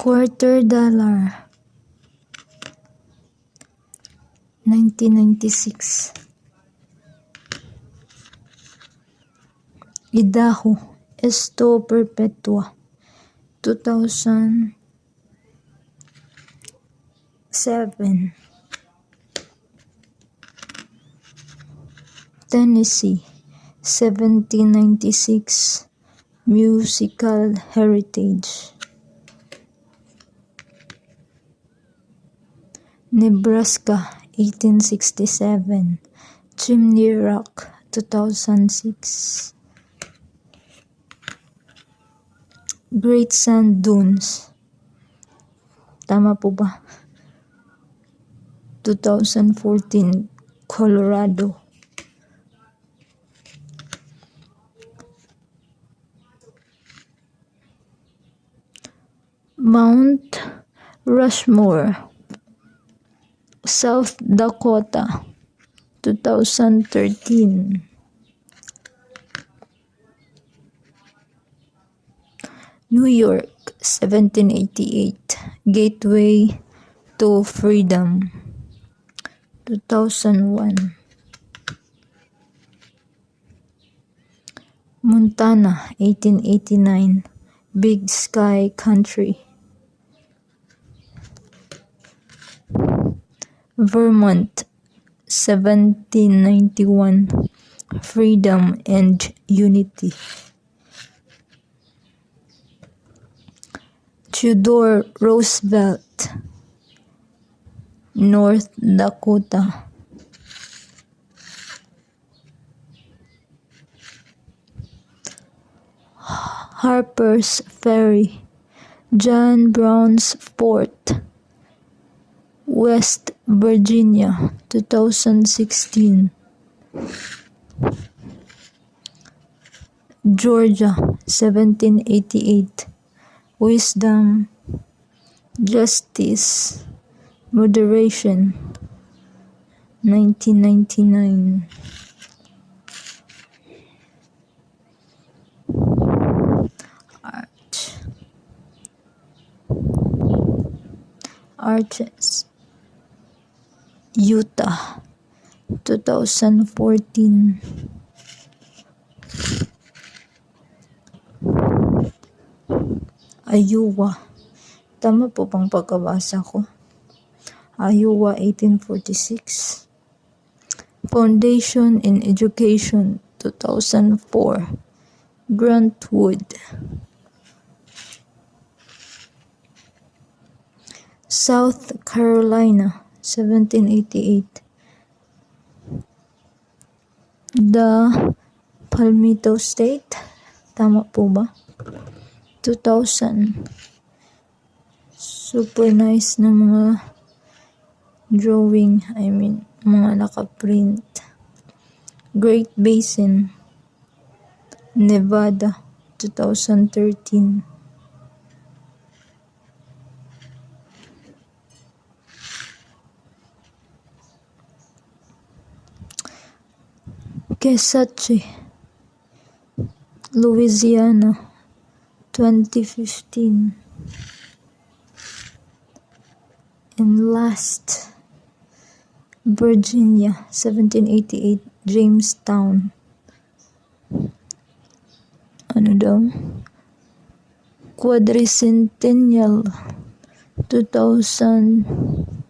Quarter dollar, 1996. Idaho, esto perpetua, 2007. Tennessee, 1796, musical heritage. Nebraska, 1867, Chimney Rock, 2006. Great Sand Dunes, tama po ba? 2014, Colorado. Mount Rushmore, South Dakota, 2013. New York, 1788, Gateway to Freedom, 2001. Montana, 1889, Big Sky Country. Vermont, 1791, Freedom and Unity. Theodore Roosevelt, North Dakota. Harper's Ferry, John Brown's Fort, West Virginia, 2016. Georgia, 1788, Wisdom, Justice, Moderation, 1999. Arches, Utah, 2014. Iowa, tama po bang pagkabasa ko? Iowa, 1846. Foundation in Education, 2004, Grantwood. South Carolina, 1788. The Palmetto State, tama po ba? 2000. Super nice na mga drawing, mga nakaprint. Great Basin, Nevada, 2013. Kesache, Louisiana, 2015. And last, Virginia, 1788, Jamestown. Ano daw? Quadricentennial, 2000.